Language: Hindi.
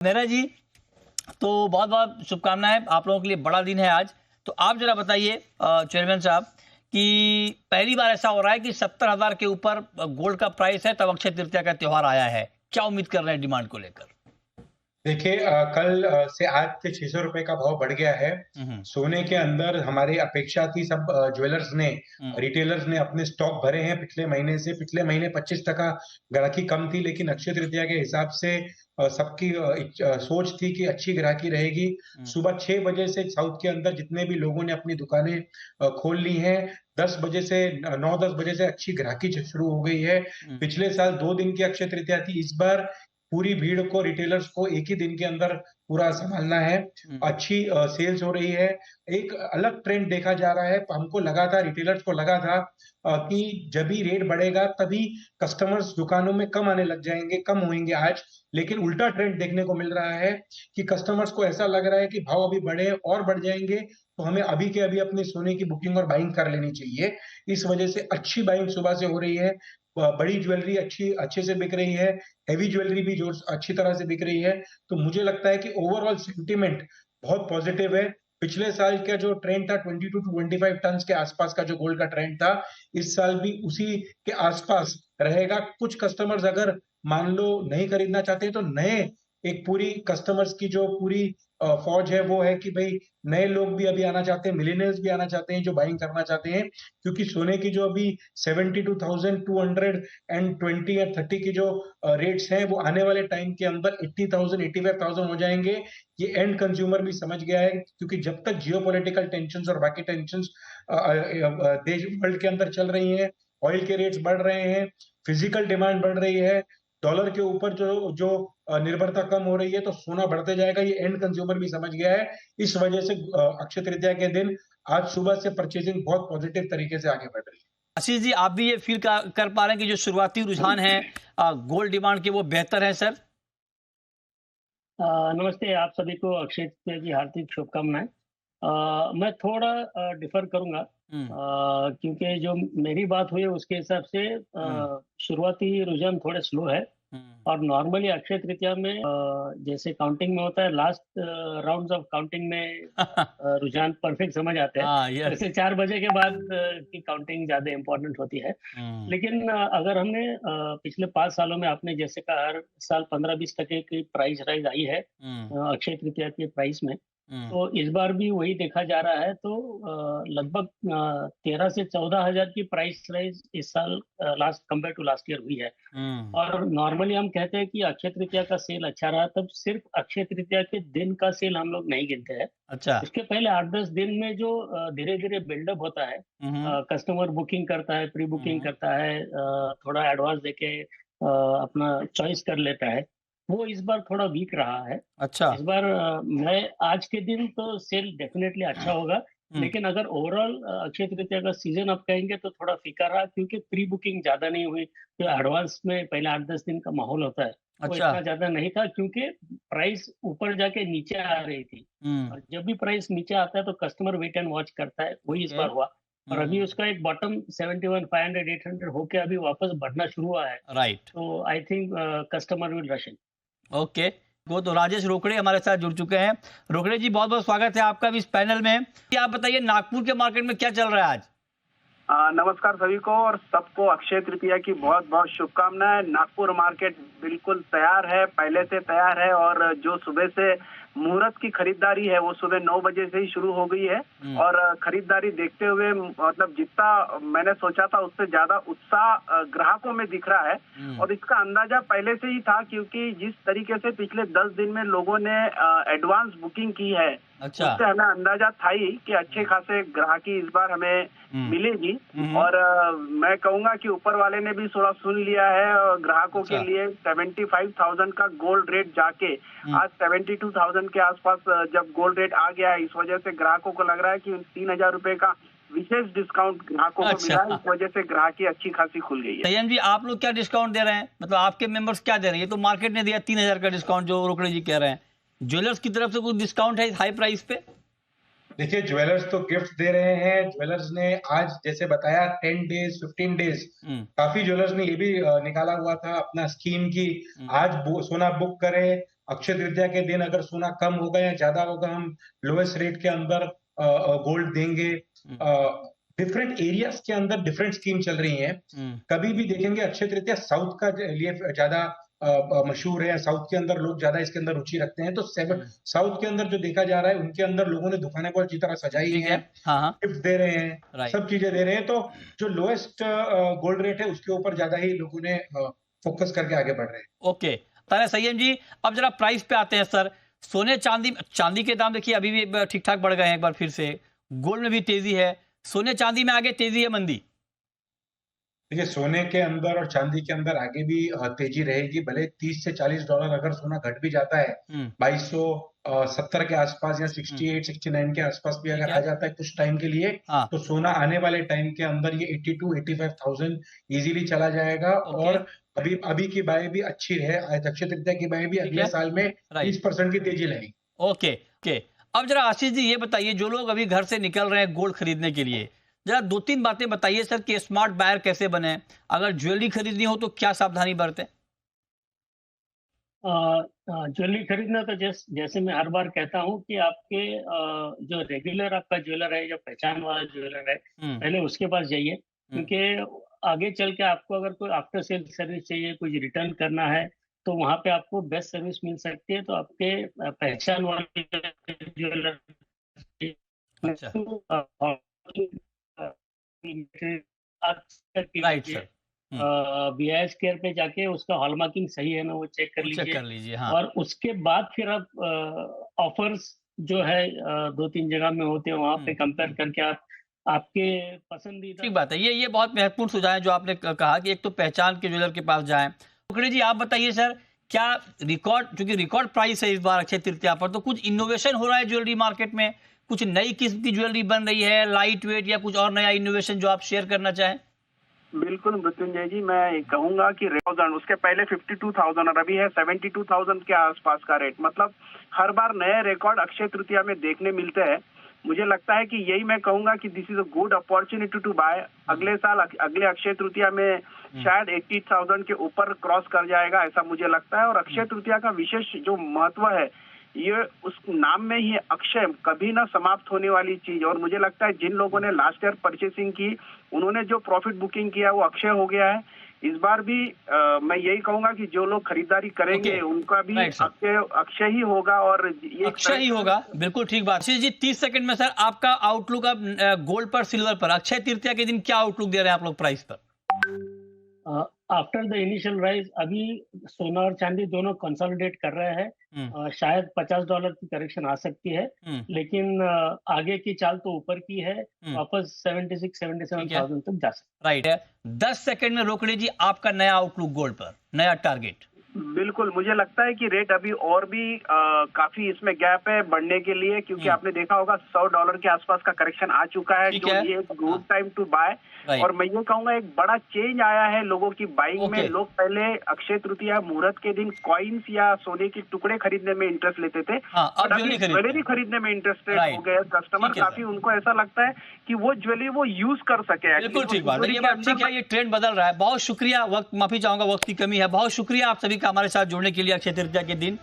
मेरा जी, तो बहुत बहुत शुभकामनाएं। आप लोगों के लिए बड़ा दिन है आज। तो आप जरा बताइए चेयरमैन साहब कि पहली बार ऐसा हो रहा है कि 70,000 के ऊपर गोल्ड का प्राइस है, तब अक्षय तृतीया का त्योहार आया है। क्या उम्मीद कर रहे हैं डिमांड को लेकर? देखिए, कल से आज से 600 रुपए का भाव बढ़ गया है। हम्म। सोने के अंदर हमारी अपेक्षा थी, सब ज्वेलर्स ने, हम्म। रिटेलर्स ने अपने स्टॉक भरे हैं पिछले महीने से। पिछले महीने 25% ग्राहकी कम थी, लेकिन अक्षय तृतीया के हिसाब से सबकी सोच थी कि अच्छी ग्राहकी रहेगी। हम्म। सुबह 6 बजे से साउथ के अंदर जितने भी लोगों ने अपनी दुकानें खोल ली हैं, 10 बजे से 9-10 बजे से अच्छी ग्राहकी शुरू हो गई है। हम्म। पिछले साल 2 दिन की अक्षय तृतीया थी, इस बार पूरी भीड़ को, रिटेलर्स को एक ही दिन के अंदर पूरा संभालना है। हम्म। अच्छी सेल्स हो रही है। एक अलग ट्रेंड देखा जा रहा है। हमको लगा था, रिटेलर्स को लगा था कि जब भी रेट बढ़ेगा तभी कस्टमर्स दुकानों में कम आने लग जाएंगे, कम होंगे आज। लेकिन उल्टा ट्रेंड देखने को मिल रहा है कि कस्टमर्स को ऐसा लग रहा है कि भाव अभी बढ़े और बढ़ जाएंगे, तो हमें अभी के अभी अपनी सोने की बुकिंग और बाइंग कर लेनी चाहिए। इस वजह से अच्छी बाइंग सुबह से हो रही है। बड़ी ज्वेलरी अच्छे से बिक रही है। हेवी ज्वेलरी भी जो अच्छी तरह से बिक रही है। तो मुझे लगता है कि ओवरऑल सेंटिमेंट बहुत पॉजिटिव है। पिछले साल का जो ट्रेंड था 22 टू 25 टन के आसपास का जो गोल्ड का ट्रेंड था, इस साल भी उसी के आसपास रहेगा। कुछ कस्टमर्स अगर मान लो नहीं खरीदना चाहते, तो नए एक पूरी कस्टमर्स की जो पूरी फौज है, वो है कि भाई नए लोग भी अभी आना चाहते हैं, मिलेनियल्स भी आना चाहते हैं जो बाइंग करना चाहते हैं। क्योंकि सोने की जो अभी 72,220 या 30 की जो रेट्स हैं, वो आने वाले टाइम के अंदर 80,000 85,000 हो जाएंगे। ये एंड कंज्यूमर भी समझ गया है, क्योंकि जब तक जियोपॉलिटिकल टेंशंस और बाकी टेंशंस देश वर्ल्ड के अंदर चल रही हैं, ऑयल के रेट्स बढ़ रहे हैं, फिजिकल डिमांड बढ़ रही है, डॉलर के ऊपर जो जो निर्भरता कम हो रही है, तो सोना बढ़ते जाएगा। ये एंड कंज्यूमर भी समझ गया है। इस वजह से अक्षय तृतीया के दिन आज सुबह से परचेजिंग बहुत पॉजिटिव तरीके से आगे बढ़ रही है। आशीष जी, आप भी ये फील कर पा रहे हैं कि जो शुरुआती रुझान है गोल्ड डिमांड के, वो बेहतर है सर? नमस्ते आप सभी को अक्षय तृतीया की हार्दिक शुभकामनाएं। मैं थोड़ा डिफर करूंगा, हम्म। क्योंकि जो मेरी बात हुई है उसके हिसाब से हम्म। शुरुआती रुझान थोड़े स्लो है। हम्म। और नॉर्मली अक्षय तृतीया में जैसे काउंटिंग में होता है, लास्ट राउंड्स ऑफ काउंटिंग में रुझान परफेक्ट समझ आते हैं। हाँ, यस। वैसे 4 बजे के बाद की काउंटिंग ज्यादा इम्पोर्टेंट होती है। हम्म। लेकिन अगर हमने पिछले 5 सालों में आपने जैसे कहा, हर साल 15-20% की प्राइस राइज आई है हम्म। अक्षय तृतीया के प्राइस में। हम्म। तो इस बार भी वही देखा जा रहा है। तो लगभग 13 से 14 हजार की प्राइस राइज इस साल last compare to last year हुई है। हम्म। और नॉर्मली हम कहते हैं कि अक्षय तृतीया का सेल अच्छा रहा, तब सिर्फ अक्षय तृतीया के दिन का सेल हम लोग नहीं गिनते हैं। अच्छा। उसके पहले 8-10 दिन में जो धीरे धीरे बिल्डअप होता है, हम्म। कस्टमर बुकिंग करता है, प्री बुकिंग हम्म। करता है, थोड़ा एडवांस देके अपना चॉइस कर लेता है, वो इस बार थोड़ा वीक रहा है। अच्छा। इस बार मैं आज के दिन तो सेल डेफिनेटली अच्छा होगा। हम्म। लेकिन अगर ओवरऑल अक्षय तृतीया का सीजन आप कहेंगे तो थोड़ा फीका रहा, क्योंकि प्री बुकिंग ज्यादा नहीं हुई। जो एडवांस में पहले 8-10 दिन का माहौल होता है, वो अच्छा। इतना ज्यादा नहीं था, क्योंकि प्राइस ऊपर जाके नीचे आ रही थी। हम्म। और जब भी प्राइस नीचे आता है तो कस्टमर वेट एंड वॉच करता है, वही इस ओके। बार हुआ। और अभी हम्म। उसका एक बॉटम 71, 500, 800 होके अभी वापस बढ़ना शुरू हुआ है। राइट। तो I think customer will rush in. Okay. वो तो राजेश रोकड़े हमारे साथ जुड़ चुके हैं। रोकड़े जी, बहुत बहुत स्वागत है आपका भी इस पैनल में। आप बताइए, नागपुर के मार्केट में क्या चल रहा है आज? नमस्कार सभी को, और सबको अक्षय तृतीया की बहुत बहुत शुभकामनाएं। नागपुर मार्केट बिल्कुल तैयार है, पहले से तैयार है। और जो सुबह से मुहूर्त की खरीदारी है, वो सुबह 9 बजे से ही शुरू हो गई है। और खरीदारी देखते हुए, मतलब जितना मैंने सोचा था उससे ज्यादा उत्साह ग्राहकों में दिख रहा है। और इसका अंदाजा पहले से ही था, क्योंकि जिस तरीके से पिछले 10 दिन में लोगों ने एडवांस बुकिंग की है, अच्छा। उससे हमें अंदाजा था ही कि अच्छे खासे ग्राहकी इस बार हमें मिलेगी। और मैं कहूंगा कि ऊपर वाले ने भी थोड़ा सुन लिया है, और ग्राहकों के लिए 75,000 का गोल्ड रेट जाके आज 72,000 के आसपास जब गोल्ड रेट आ गया है, इस वजह से ग्राहकों को लग रहा है कि 3,000 रुपए का विशेष डिस्काउंट ग्राहकों को मिला है। इस वजह से ग्राहकी अच्छी खासी खुल गई है। संयम जी, आप लोग क्या डिस्काउंट दे रहे हैं? मतलब आपके मेंबर्स क्या दे रहे हैं? ये तो मार्केट ने दिया 3,000 का डिस्काउंट, जो रोकड़े जी कह रहे हैं। ज्वेलर्स की तरफ से कुछ डिस्काउंट है हाई प्राइस पे? देखिए, ज्वेलर्स तो गिफ्ट दे रहे हैं। ज्वेलर्स ने आज जैसे बताया 10 डेज 15 डेज, हम्म। काफी ज्वेलर्स ने ये भी निकाला हुआ था अपना स्कीम की। हम्म। आज सोना बुक करें, अक्षय तृतीया के दिन अगर सोना कम होगा या ज्यादा होगा, हम लोएस्ट रेट के अंदर गोल्ड देंगे। डिफरेंट एरियाज के अंदर डिफरेंट स्कीम चल रही हैं। कभी भी देखेंगे अक्षय तृतीया साउथ का लिए ज्यादा मशहूर है, साउथ के अंदर लोग ज्यादा इसके अंदर रुचि रखते हैं। तो साउथ के अंदर जो देखा जा रहा है, उनके अंदर लोगों ने दुकानें बहुत अच्छी तरह सजाई है, गिफ्ट दे रहे हैं, सब चीजें दे रहे हैं। तो जो लोएस्ट गोल्ड रेट है उसके ऊपर ज्यादा ही लोगों ने फोकस करके आगे बढ़ रहे हैं। ओके तारा संयम जी, अब जरा प्राइस पे आते हैं सर। सोने चांदी के दाम देखिए अभी भी ठीक ठाक बढ़ गए हैं, एक बार फिर से गोल्ड में भी तेजी है, सोने चांदी में आगे तेजी है मंदी? देखिए सोने के अंदर और चांदी के अंदर आगे भी तेजी रहेगी। भले 30 से $40 अगर सोना घट भी जाता है, 2270 के आसपास या 68-69 के आसपास भी अगर आ जाता है कुछ टाइम के लिए, तो सोना आने वाले टाइम के अंदर ये 82-85,000 इजीली चला जाएगा। और अभी की बाय भी अच्छी है, अक्षय तृतीया की बाय भी अगले साल में 30% की तेजी रहेगी। ओके अब जरा आशीष जी ये बताइए, जो लोग अभी घर से निकल रहे हैं गोल्ड खरीदने के लिए, जरा 2-3 बातें बताइए सर कि स्मार्ट बायर कैसे बने, अगर ज्वेलरी खरीदनी हो तो क्या सावधानी बरतें? ज्वेलरी खरीदना तो जैसे मैं हर बार कहता हूँ कि आपके जो रेगुलर आपका ज्वेलर है, जो पहचान वाला ज्वेलर है, पहले उसके पास जाइए। क्योंकि आगे चल के आपको अगर कोई आफ्टर सेल सर्विस चाहिए, कुछ रिटर्न करना है, तो वहां पे आपको बेस्ट सर्विस मिल सकती है। तो आपके पहचान वाले jeweller right sir, BIS care पे जाके उसका हॉलमार्किंग सही है ना वो चेक कर लीजिए। और उसके बाद फिर आप ऑफर्स जो है 2-3 जगह में होते हैं, वहां पे कंपेयर करके आप आपके पसंदीदा। ठीक बात है, ये बहुत महत्वपूर्ण सुझाव है जो आपने कहा कि एक तो पहचान के ज्वेलर के पास जाएं। कुकड़े जी आप बताइए सर, क्या चूंकि रिकॉर्ड प्राइस है इस बार अक्षय तृतीया पर, तो कुछ इनोवेशन हो रहा है ज्वेलरी मार्केट में, कुछ नई किस्म की ज्वेलरी बन रही है, लाइट वेट या कुछ और नया इनोवेशन जो आप शेयर करना चाहें? बिल्कुल मृत्युंजय जी, मैं कहूंगा कि 1000 उसके पहले 52,000 और अभी है 72,000 के आसपास का रेट। मतलब हर बार नए रिकॉर्ड अक्षय तृतीया में देखने मिलते हैं। मुझे लगता है कि यही मैं कहूंगा कि this is a good opportunity to buy. अगले साल अगले अक्षय तृतीया में शायद 80,000 के ऊपर क्रॉस कर जाएगा, ऐसा मुझे लगता है। और अक्षय तृतीया का विशेष जो महत्व है, ये उस नाम में ही अक्षय, कभी ना समाप्त होने वाली चीज। और मुझे लगता है जिन लोगों ने लास्ट ईयर परचेसिंग की, उन्होंने जो प्रॉफिट बुकिंग किया वो अक्षय हो गया है। इस बार भी मैं यही कहूंगा कि जो लोग खरीदारी करेंगे उनका भी अक्षय ही होगा, और ये अक्षय ही होगा। बिल्कुल ठीक बात। आशीष जी 30 सेकंड में सर आपका आउटलुक, अब गोल्ड पर सिल्वर पर अक्षय तृतीया के दिन क्या आउटलुक दे रहे हैं आप लोग प्राइस पर? आफ्टर द इनिशियल राइज अभी सोना और चांदी दोनों कंसोलिडेट कर रहे हैं। शायद $50 की करेक्शन आ सकती है, लेकिन आगे की चाल तो ऊपर की है, वापस 76-77,000 तक जा सकती है। राइट है। 10 सेकंड में रोकड़े जी आपका नया आउटलुक गोल्ड पर, नया टारगेट। बिल्कुल, मुझे लगता है कि रेट अभी और भी काफी इसमें गैप है बढ़ने के लिए, क्योंकि आपने देखा होगा $100 के आसपास का करेक्शन आ चुका है, जो ये एक गुड टाइम टू बाय। और मैं ये कहूंगा एक बड़ा चेंज आया है लोगों की बाइंग में। लोग पहले अक्षय तृतीया मुहूर्त के दिन कॉइन्स या सोने के टुकड़े खरीदने में इंटरेस्ट लेते थे, और अभी ज्वेलरी खरीदने में इंटरेस्टेड हो गए कस्टमर। काफी उनको ऐसा लगता है कि वो ज्वेलरी वो यूज कर सके। बिल्कुल ठीक बात है, ये बात ठीक है, ये ट्रेंड बदल रहा है। बहुत शुक्रिया, माफी चाहूंगा वक्त की कमी है। बहुत शुक्रिया आप सभी का हमारे साथ जुड़ने के लिए अक्षय तृतीया के दिन।